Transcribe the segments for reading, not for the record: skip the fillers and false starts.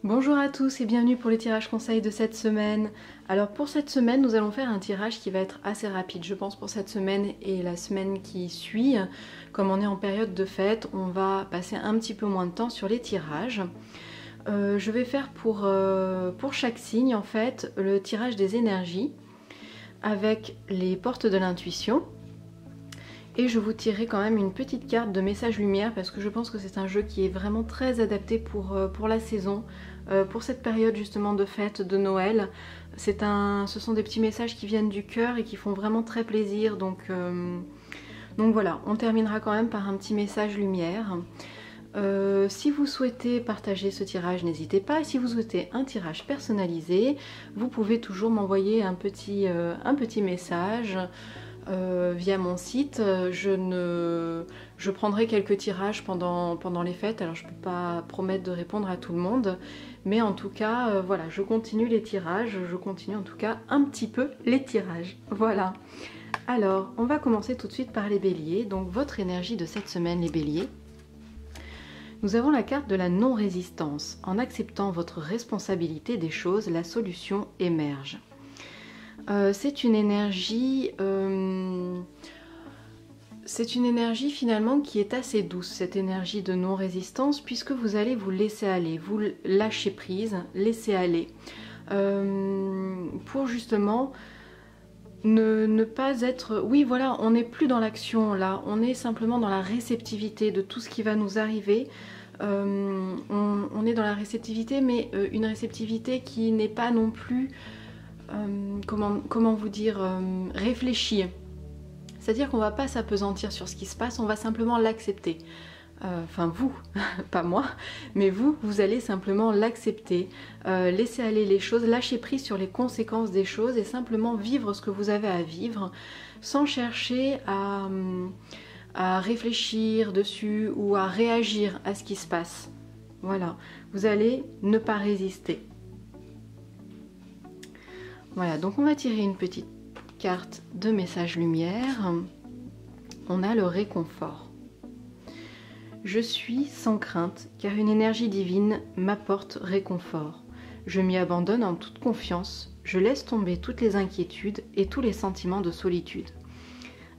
Bonjour à tous et bienvenue pour les tirages conseils de cette semaine. Alors pour cette semaine, nous allons faire un tirage qui va être assez rapide, je pense, pour cette semaine et la semaine qui suit. Comme on est en période de fête, on va passer un petit peu moins de temps sur les tirages. Je vais faire pour chaque signe, en fait, le tirage des énergies avec les portes de l'intuition. Et je vous tirerai quand même une petite carte de message lumière parce que je pense que c'est un jeu qui est vraiment très adapté pour la saison, pour cette période justement de fête, de Noël. Ce sont des petits messages qui viennent du cœur et qui font vraiment très plaisir. Donc voilà, on terminera quand même par un petit message lumière. Si vous souhaitez partager ce tirage, n'hésitez pas. Et si vous souhaitez un tirage personnalisé, vous pouvez toujours m'envoyer un petit message via mon site. Je prendrai quelques tirages pendant les fêtes, alors je ne peux pas promettre de répondre à tout le monde, mais en tout cas, voilà, je continue les tirages, je continue en tout cas un petit peu les tirages. Voilà. Alors, on va commencer tout de suite par les béliers. Donc, votre énergie de cette semaine, les béliers. Nous avons la carte de la non-résistance. En acceptant votre responsabilité des choses, la solution émerge. C'est une énergie finalement qui est assez douce, cette énergie de non-résistance, puisque vous allez vous laisser aller, vous lâcher prise, laisser aller, pour justement ne pas être... Oui, voilà, on n'est plus dans l'action là, on est simplement dans la réceptivité de tout ce qui va nous arriver. On est dans la réceptivité, mais une réceptivité qui n'est pas non plus... comment vous dire, réfléchir. C'est-à-dire qu'on va pas s'apesantir sur ce qui se passe, on va simplement l'accepter. Enfin vous, pas moi, mais vous allez simplement l'accepter, laisser aller les choses, lâcher prise sur les conséquences des choses et simplement vivre ce que vous avez à vivre sans chercher à réfléchir dessus ou à réagir à ce qui se passe. Voilà, vous allez ne pas résister. Voilà, donc on va tirer une petite carte de message lumière. On a le réconfort. Je suis sans crainte, car une énergie divine m'apporte réconfort. Je m'y abandonne en toute confiance. Je laisse tomber toutes les inquiétudes et tous les sentiments de solitude.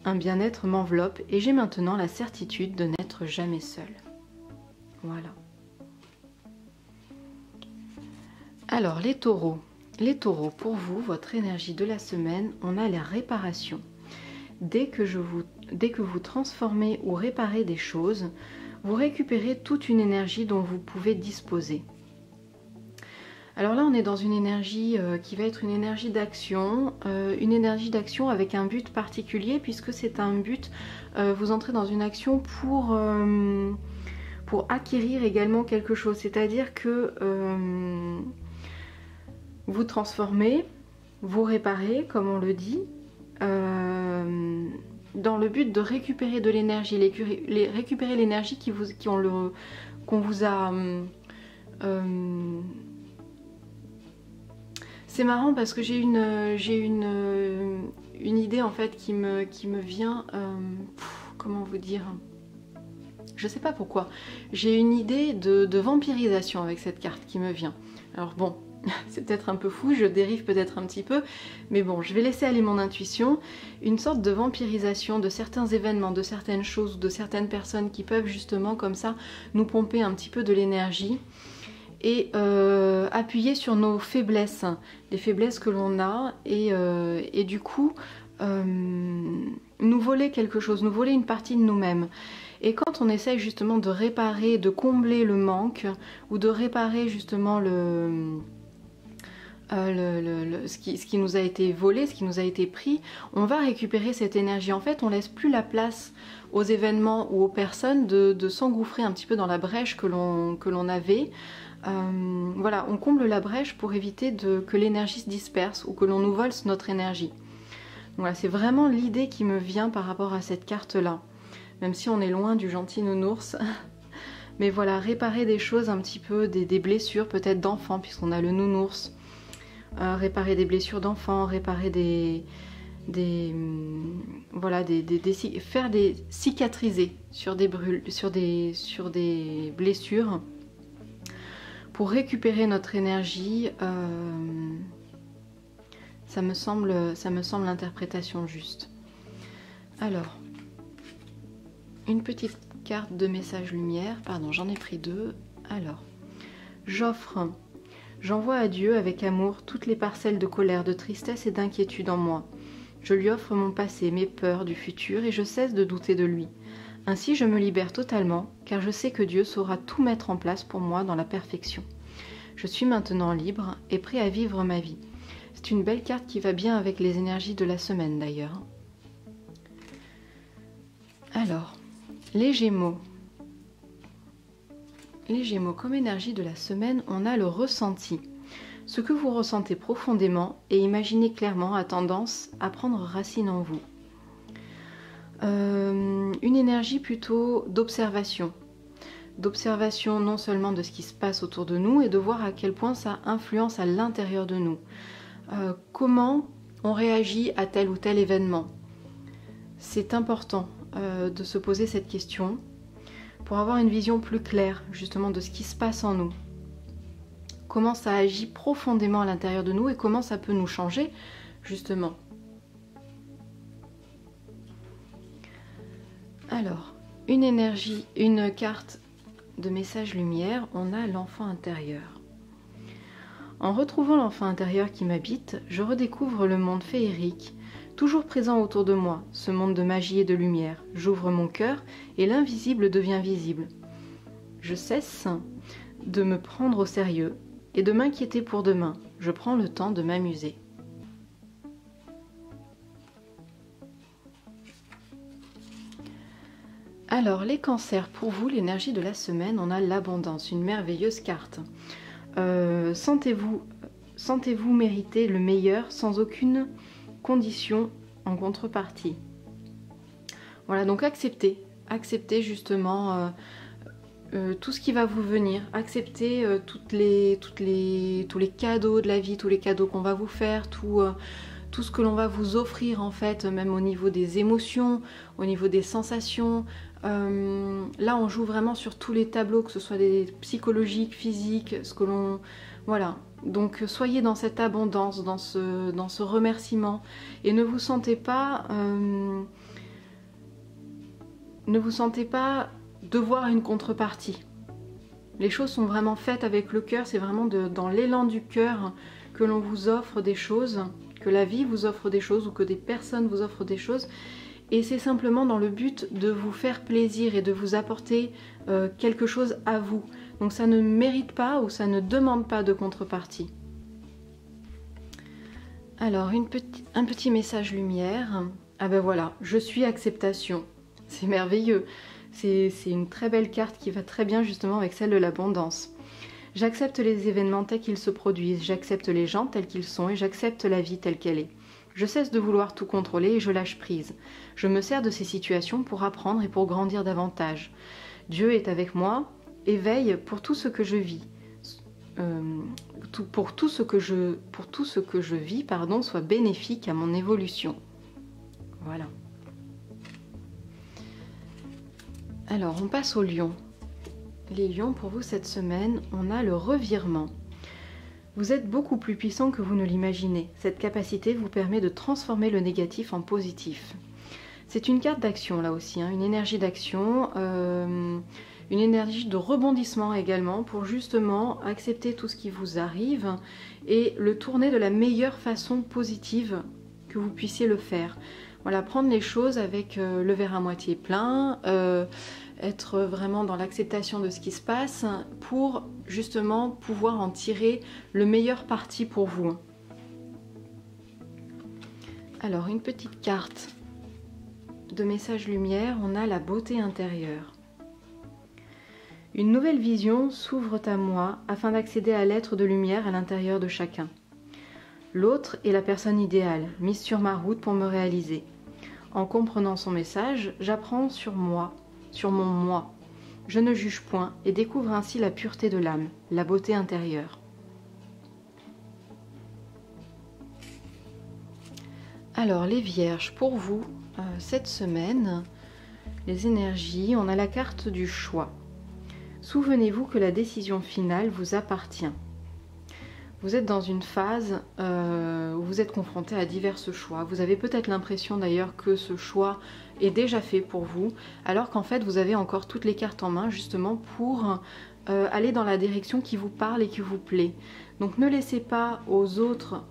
Un bien-être m'enveloppe et j'ai maintenant la certitude de n'être jamais seule. Voilà. Alors, les taureaux. Les taureaux, pour vous, votre énergie de la semaine, on a la réparation. Dès que vous transformez ou réparez des choses, vous récupérez toute une énergie dont vous pouvez disposer. Alors là, on est dans une énergie qui va être une énergie d'action avec un but particulier, puisque c'est un but, vous entrez dans une action pour acquérir également quelque chose, c'est-à-dire que... vous transformez, vous réparez, comme on le dit, dans le but de récupérer de l'énergie, récupérer l'énergie qu'on vous a... C'est marrant parce que j'ai une idée en fait qui me vient... comment vous dire ? Je sais pas pourquoi. J'ai une idée de vampirisation avec cette carte qui me vient. Alors bon... C'est peut-être un peu fou, je dérive peut-être un petit peu, mais bon, je vais laisser aller mon intuition. Une sorte de vampirisation de certains événements, de certaines choses, de certaines personnes qui peuvent justement comme ça nous pomper un petit peu de l'énergie et appuyer sur nos faiblesses, les faiblesses que l'on a et du coup nous voler quelque chose, nous voler une partie de nous-mêmes. Et quand on essaye justement de réparer, de combler le manque ou de réparer justement ce qui nous a été volé, ce qui nous a été pris, on va récupérer cette énergie. En fait, on laisse plus la place aux événements ou aux personnes de s'engouffrer un petit peu dans la brèche que l'on avait. Voilà, on comble la brèche pour éviter que l'énergie se disperse ou que l'on nous vole notre énergie. Voilà, c'est vraiment l'idée qui me vient par rapport à cette carte-là. Même si on est loin du gentil nounours. Mais voilà, réparer des choses un petit peu, des blessures peut-être d'enfants, puisqu'on a le nounours. Réparer des blessures d'enfants, réparer des voilà, faire des cicatriser sur des sur des blessures pour récupérer notre énergie. Ça me semble l'interprétation juste. Alors, une petite carte de message lumière, pardon, j'en ai pris 2. Alors, j'envoie à Dieu avec amour toutes les parcelles de colère, de tristesse et d'inquiétude en moi. Je lui offre mon passé, mes peurs du futur et je cesse de douter de lui. Ainsi je me libère totalement car je sais que Dieu saura tout mettre en place pour moi dans la perfection. Je suis maintenant libre et prêt à vivre ma vie. C'est une belle carte qui va bien avec les énergies de la semaine d'ailleurs. Alors, les Gémeaux. Les Gémeaux, comme énergie de la semaine, on a le ressenti. Ce que vous ressentez profondément et imaginez clairement a tendance à prendre racine en vous. Une énergie plutôt d'observation. D'observation non seulement de ce qui se passe autour de nous et de voir à quel point ça influence à l'intérieur de nous. Comment on réagit à tel ou tel événement. C'est important de se poser cette question pour avoir une vision plus claire justement de ce qui se passe en nous. Comment ça agit profondément à l'intérieur de nous et comment ça peut nous changer justement. Alors, une carte de message lumière, on a l'enfant intérieur. En retrouvant l'enfant intérieur qui m'habite, je redécouvre le monde féerique, toujours présent autour de moi, ce monde de magie et de lumière. J'ouvre mon cœur et l'invisible devient visible. Je cesse de me prendre au sérieux et de m'inquiéter pour demain. Je prends le temps de m'amuser. Alors, les cancers, pour vous, l'énergie de la semaine, on a l'abondance, une merveilleuse carte. Sentez-vous mériter le meilleur sans aucune condition en contrepartie. Voilà, donc acceptez justement tout ce qui va vous venir, acceptez tous les cadeaux de la vie, tous les cadeaux qu'on va vous faire, tout ce que l'on va vous offrir en fait, même au niveau des émotions, au niveau des sensations. Là on joue vraiment sur tous les tableaux, que ce soit des psychologiques, physiques, ce que l'on... Voilà, donc soyez dans cette abondance, dans ce remerciement et ne vous sentez pas devoir une contrepartie. Les choses sont vraiment faites avec le cœur, c'est vraiment dans l'élan du cœur que l'on vous offre des choses, que la vie vous offre des choses ou que des personnes vous offrent des choses. Et c'est simplement dans le but de vous faire plaisir et de vous apporter quelque chose à vous. Donc ça ne mérite pas ou ça ne demande pas de contrepartie. Alors un petit message lumière. Ah ben voilà, je suis acceptation. C'est merveilleux. C'est une très belle carte qui va très bien justement avec celle de l'abondance. J'accepte les événements tels qu'ils se produisent, j'accepte les gens tels qu'ils sont et j'accepte la vie telle qu'elle est. Je cesse de vouloir tout contrôler et je lâche prise. Je me sers de ces situations pour apprendre et pour grandir davantage. Dieu est avec moi et veille pour tout ce que je vis. Pour tout ce que je vis, soit bénéfique à mon évolution. Voilà. Alors, on passe aux lions. Les lions, pour vous, cette semaine, on a le revirement. Vous êtes beaucoup plus puissant que vous ne l'imaginez. Cette capacité vous permet de transformer le négatif en positif. C'est une carte d'action, là aussi, hein, une énergie d'action, une énergie de rebondissement également, pour justement accepter tout ce qui vous arrive et le tourner de la meilleure façon positive que vous puissiez le faire. Voilà, prendre les choses avec le verre à moitié plein, être vraiment dans l'acceptation de ce qui se passe pour justement pouvoir en tirer le meilleur parti pour vous. Alors, une petite carte de message lumière, on a la beauté intérieure. Une nouvelle vision s'ouvre à moi afin d'accéder à l'être de lumière à l'intérieur de chacun. L'autre est la personne idéale, mise sur ma route pour me réaliser. En comprenant son message, j'apprends sur moi, sur mon moi. Je ne juge point et découvre ainsi la pureté de l'âme, la beauté intérieure. Alors les Vierges, pour vous, cette semaine, les énergies, on a la carte du choix. Souvenez-vous que la décision finale vous appartient. Vous êtes dans une phase où vous êtes confronté à divers choix. Vous avez peut-être l'impression d'ailleurs que ce choix est déjà fait pour vous, alors qu'en fait vous avez encore toutes les cartes en main justement pour aller dans la direction qui vous parle et qui vous plaît. Donc ne laissez pas aux autres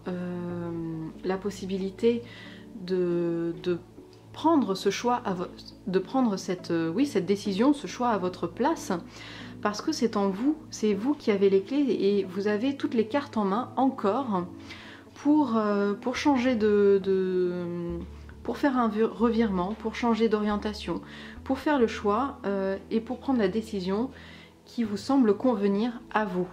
la possibilité de prendre ce choix, de prendre cette décision, ce choix à votre place, parce que c'est en vous, c'est vous qui avez les clés et vous avez toutes les cartes en main encore pour changer pour faire un revirement, pour changer d'orientation, pour faire le choix et pour prendre la décision qui vous semble convenir à vous.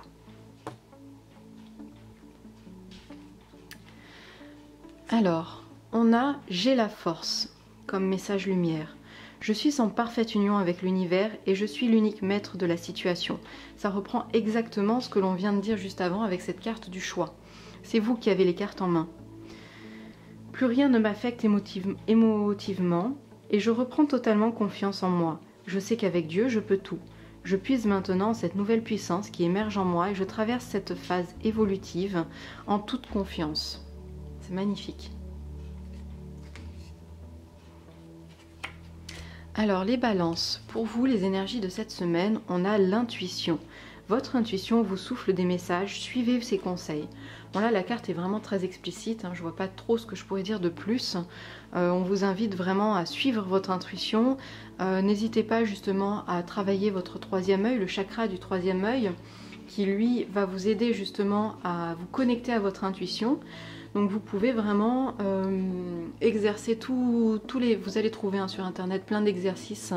Alors, on a « J'ai la force » comme message lumière. Je suis en parfaite union avec l'univers et je suis l'unique maître de la situation. Ça reprend exactement ce que l'on vient de dire juste avant avec cette carte du choix. C'est vous qui avez les cartes en main. Plus rien ne m'affecte émotivement et je reprends totalement confiance en moi. Je sais qu'avec Dieu, je peux tout. Je puise maintenant cette nouvelle puissance qui émerge en moi et je traverse cette phase évolutive en toute confiance. C'est magnifique. Alors les balances, pour vous les énergies de cette semaine, on a l'intuition. Votre intuition vous souffle des messages, suivez ses conseils. Bon là la carte est vraiment très explicite, je ne vois pas trop ce que je pourrais dire de plus. On vous invite vraiment à suivre votre intuition. N'hésitez pas justement à travailler votre troisième œil, le chakra du troisième œil, qui lui va vous aider justement à vous connecter à votre intuition. Donc vous pouvez vraiment exercer tous les... Vous allez trouver sur internet plein d'exercices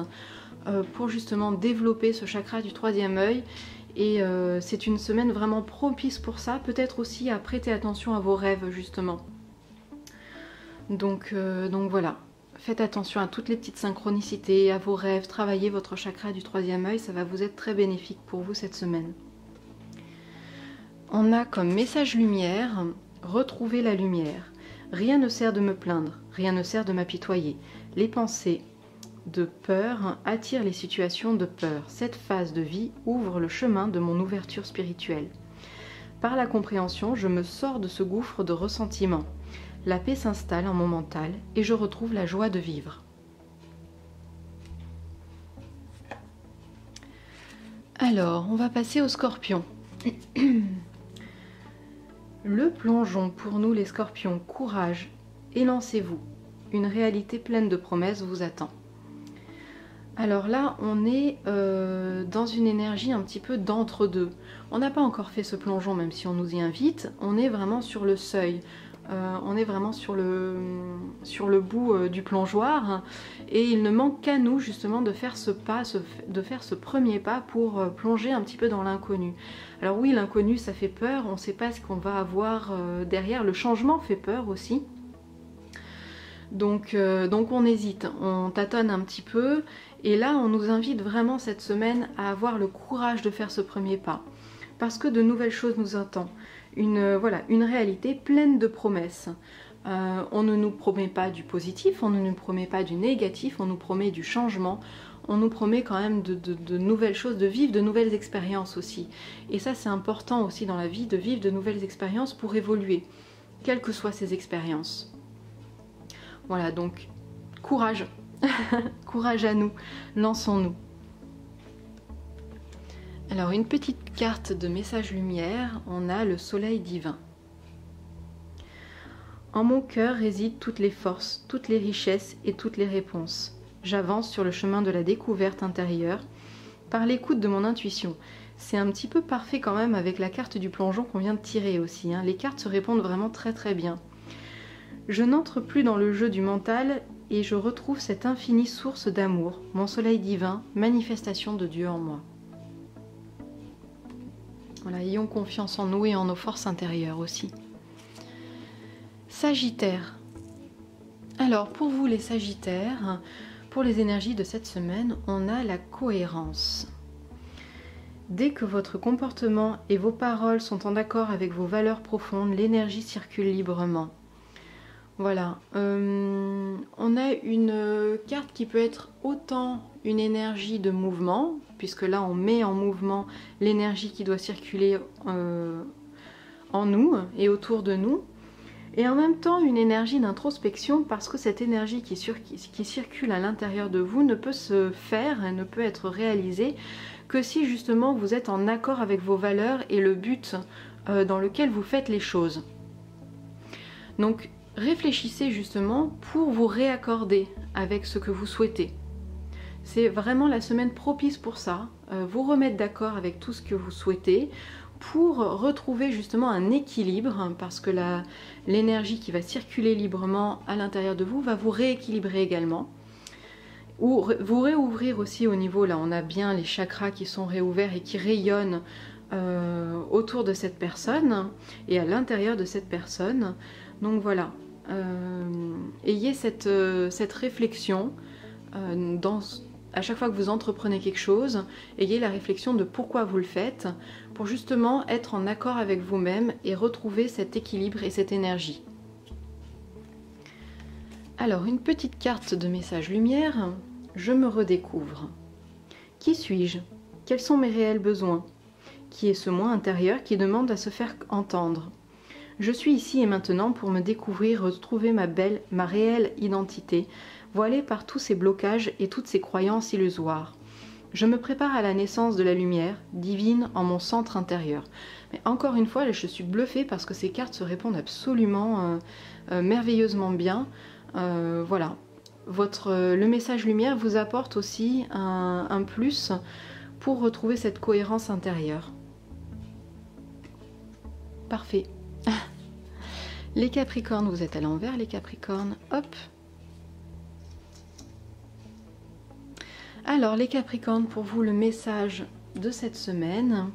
pour justement développer ce chakra du troisième œil. Et c'est une semaine vraiment propice pour ça. Peut-être aussi à prêter attention à vos rêves justement. Donc voilà. Faites attention à toutes les petites synchronicités, à vos rêves. Travaillez votre chakra du troisième œil. Ça va vous être très bénéfique pour vous cette semaine. On a comme message lumière... Retrouvez la lumière. Rien ne sert de me plaindre, rien ne sert de m'apitoyer. Les pensées de peur attirent les situations de peur. Cette phase de vie ouvre le chemin de mon ouverture spirituelle. Par la compréhension, je me sors de ce gouffre de ressentiment. La paix s'installe en mon mental et je retrouve la joie de vivre. Alors, on va passer au Scorpion. Le plongeon pour nous les scorpions, courage, élancez-vous. Une réalité pleine de promesses vous attend. Alors là, on est dans une énergie un petit peu d'entre-deux. On n'a pas encore fait ce plongeon, même si on nous y invite. On est vraiment sur le seuil. On est vraiment sur le bout du plongeoir. Et il ne manque qu'à nous, justement, de faire ce pas, de faire ce premier pas pour plonger un petit peu dans l'inconnu. Alors oui, l'inconnu, ça fait peur. On ne sait pas ce qu'on va avoir derrière. Le changement fait peur aussi. Donc on hésite, on tâtonne un petit peu. Et là, on nous invite vraiment cette semaine à avoir le courage de faire ce premier pas. Parce que de nouvelles choses nous attendent. Une réalité pleine de promesses. On ne nous promet pas du positif, on ne nous promet pas du négatif, on nous promet du changement. On nous promet quand même de nouvelles choses, de vivre de nouvelles expériences aussi. Et ça, c'est important aussi dans la vie, de vivre de nouvelles expériences pour évoluer, quelles que soient ces expériences. Voilà, donc courage, courage à nous, lançons-nous. Alors une petite carte de message lumière, on a le soleil divin. En mon cœur résident toutes les forces, toutes les richesses et toutes les réponses. J'avance sur le chemin de la découverte intérieure par l'écoute de mon intuition. C'est un petit peu parfait quand même avec la carte du plongeon qu'on vient de tirer aussi. Les cartes se répondent vraiment très très bien. Je n'entre plus dans le jeu du mental et je retrouve cette infinie source d'amour, mon soleil divin, manifestation de Dieu en moi. Voilà, ayons confiance en nous et en nos forces intérieures aussi. Sagittaire. Alors pour vous les Sagittaires, pour les énergies de cette semaine, on a la cohérence. Dès que votre comportement et vos paroles sont en accord avec vos valeurs profondes, l'énergie circule librement. Voilà, on a une carte qui peut être autant une énergie de mouvement, puisque là on met en mouvement l'énergie qui doit circuler en nous et autour de nous, et en même temps une énergie d'introspection, parce que cette énergie qui circule à l'intérieur de vous ne peut se faire et ne peut être réalisée que si justement vous êtes en accord avec vos valeurs et le but dans lequel vous faites les choses. Donc réfléchissez justement pour vous réaccorder avec ce que vous souhaitez. C'est vraiment la semaine propice pour ça, vous remettre d'accord avec tout ce que vous souhaitez pour retrouver justement un équilibre, parce que l'énergie qui va circuler librement à l'intérieur de vous va vous rééquilibrer également. Ou vous réouvrir aussi au niveau, là on a bien les chakras qui sont réouverts et qui rayonnent autour de cette personne et à l'intérieur de cette personne. Donc voilà, ayez cette réflexion à chaque fois que vous entreprenez quelque chose, ayez la réflexion de pourquoi vous le faites, pour justement être en accord avec vous-même et retrouver cet équilibre et cette énergie. Alors, une petite carte de message lumière, je me redécouvre. Qui suis-je? Quels sont mes réels besoins? Qui est ce moi intérieur qui demande à se faire entendre? Je suis ici et maintenant pour me découvrir, retrouver ma réelle identité, voilée par tous ces blocages et toutes ces croyances illusoires. Je me prépare à la naissance de la lumière divine en mon centre intérieur. Mais encore une fois, je suis bluffée parce que ces cartes se répondent absolument merveilleusement bien. Voilà, le message lumière vous apporte aussi un plus pour retrouver cette cohérence intérieure. Parfait. Les Capricornes, vous êtes à l'envers, les Capricornes, hop. Alors, les Capricornes, pour vous, le message de cette semaine,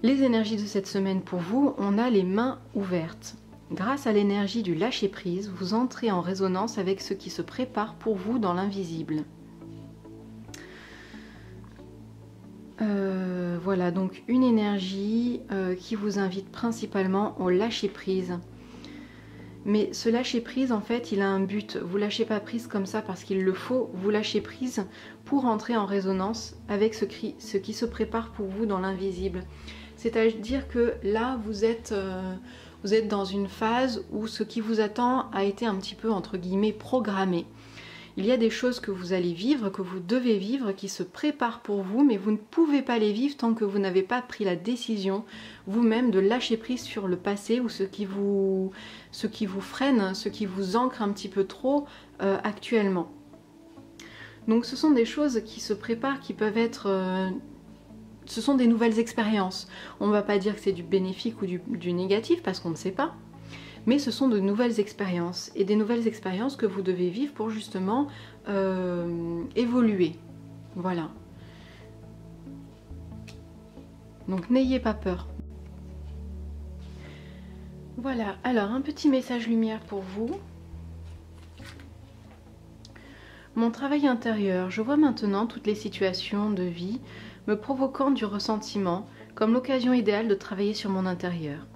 les énergies de cette semaine pour vous, on a les mains ouvertes. Grâce à l'énergie du lâcher-prise, vous entrez en résonance avec ce qui se prépare pour vous dans l'invisible. Voilà, donc une énergie qui vous invite principalement au lâcher-prise. Mais ce lâcher-prise, en fait, il a un but. Vous ne lâchez pas prise comme ça parce qu'il le faut. Vous lâchez prise pour entrer en résonance avec ce qui se prépare pour vous dans l'invisible. C'est-à-dire que là, vous êtes dans une phase où ce qui vous attend a été un petit peu, entre guillemets, programmé. Il y a des choses que vous allez vivre, que vous devez vivre, qui se préparent pour vous, mais vous ne pouvez pas les vivre tant que vous n'avez pas pris la décision vous-même de lâcher prise sur le passé ou ce qui vous freine, ce qui vous ancre un petit peu trop actuellement. Donc ce sont des choses qui se préparent, qui peuvent être... ce sont des nouvelles expériences. On ne va pas dire que c'est du bénéfique ou du négatif parce qu'on ne sait pas. Mais ce sont de nouvelles expériences, et des nouvelles expériences que vous devez vivre pour justement évoluer. Voilà. Donc n'ayez pas peur. Voilà, alors un petit message lumière pour vous. Mon travail intérieur, je vois maintenant toutes les situations de vie me provoquant du ressentiment comme l'occasion idéale de travailler sur mon intérieur.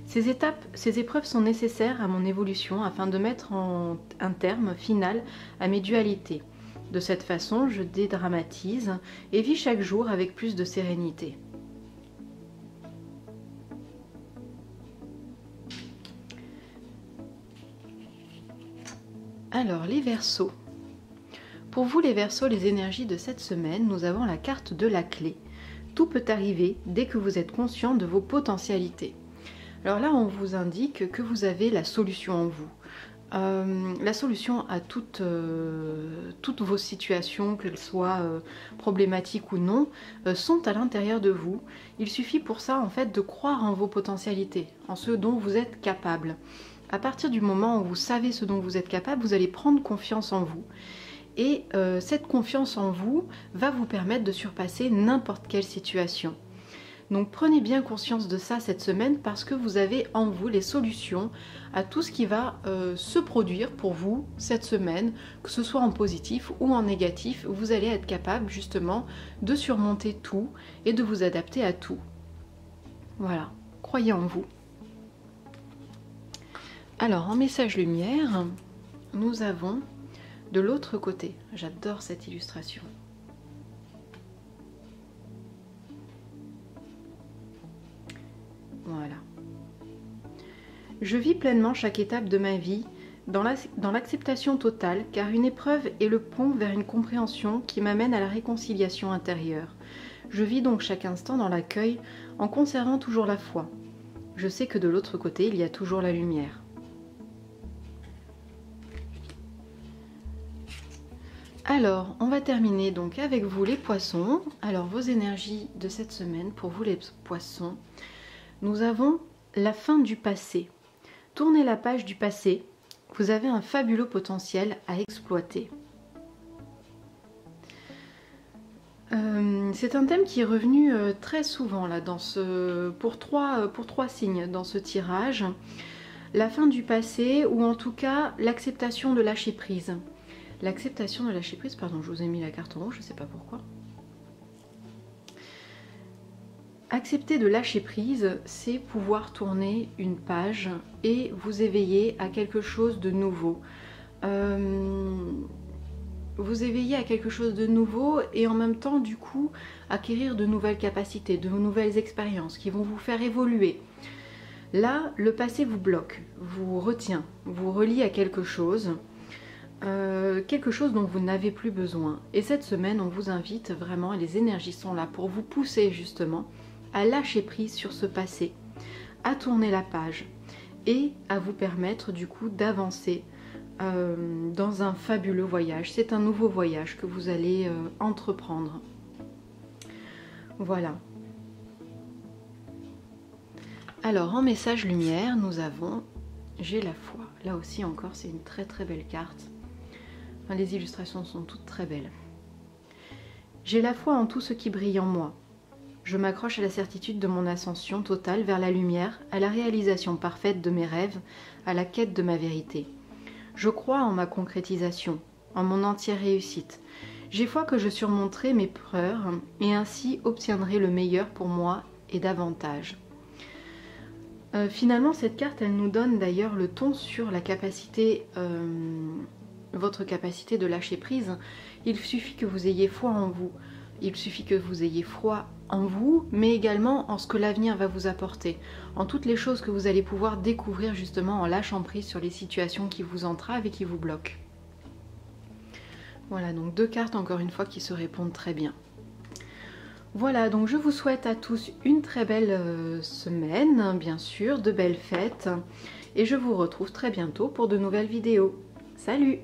Ces épreuves sont nécessaires à mon évolution afin de mettre un terme final à mes dualités. De cette façon, je dédramatise et vis chaque jour avec plus de sérénité. Alors, les Verseaux. Pour vous les Verseaux, les énergies de cette semaine, nous avons la carte de la clé. Tout peut arriver dès que vous êtes conscient de vos potentialités. Alors là, on vous indique que vous avez la solution en vous. La solution à toutes vos situations, qu'elles soient problématiques ou non, sont à l'intérieur de vous. Il suffit pour ça, en fait, de croire en vos potentialités, en ce dont vous êtes capable. À partir du moment où vous savez ce dont vous êtes capable, vous allez prendre confiance en vous. Et cette confiance en vous va vous permettre de surpasser n'importe quelle situation. Donc prenez bien conscience de ça cette semaine parce que vous avez en vous les solutions à tout ce qui va se produire pour vous cette semaine, que ce soit en positif ou en négatif. Vous allez être capable justement de surmonter tout et de vous adapter à tout. Voilà, croyez en vous. Alors en message lumière, nous avons de l'autre côté. J'adore cette illustration. Voilà. Je vis pleinement chaque étape de ma vie dans l'acceptation totale, car une épreuve est le pont vers une compréhension qui m'amène à la réconciliation intérieure. Je vis donc chaque instant dans l'accueil en conservant toujours la foi. Je sais que de l'autre côté, il y a toujours la lumière. Alors, on va terminer donc avec vous les poissons. Alors, vos énergies de cette semaine, pour vous les poissons, nous avons la fin du passé. Tournez la page du passé, vous avez un fabuleux potentiel à exploiter. C'est un thème qui est revenu très souvent là, pour trois signes dans ce tirage. La fin du passé, ou en tout cas l'acceptation de lâcher prise. L'acceptation de lâcher prise, pardon, je vous ai mis la carte en rouge, je ne sais pas pourquoi. Accepter de lâcher prise, c'est pouvoir tourner une page et vous éveiller à quelque chose de nouveau. Vous éveiller à quelque chose de nouveau et en même temps, du coup, acquérir de nouvelles capacités, de nouvelles expériences qui vont vous faire évoluer. Là, le passé vous bloque, vous retient, vous relie à quelque chose dont vous n'avez plus besoin. Et cette semaine, on vous invite vraiment, et les énergies sont là pour vous pousser justement à lâcher prise sur ce passé, à tourner la page et à vous permettre du coup d'avancer dans un fabuleux voyage. C'est un nouveau voyage que vous allez entreprendre. Voilà. Alors en message lumière, nous avons j'ai la foi. Là aussi encore, c'est une très très belle carte. Enfin, les illustrations sont toutes très belles. J'ai la foi en tout ce qui brille en moi. Je m'accroche à la certitude de mon ascension totale vers la lumière, à la réalisation parfaite de mes rêves, à la quête de ma vérité. Je crois en ma concrétisation, en mon entière réussite. J'ai foi que je surmonterai mes peurs et ainsi obtiendrai le meilleur pour moi et davantage. Finalement, cette carte, elle nous donne d'ailleurs le ton sur la capacité, votre capacité de lâcher prise. Il suffit que vous ayez foi en vous. Il suffit que vous ayez foi en vous, mais également en ce que l'avenir va vous apporter, en toutes les choses que vous allez pouvoir découvrir justement en lâchant prise sur les situations qui vous entravent et qui vous bloquent. Voilà, donc deux cartes encore une fois qui se répondent très bien. Voilà, donc je vous souhaite à tous une très belle semaine, bien sûr, de belles fêtes, et je vous retrouve très bientôt pour de nouvelles vidéos. Salut!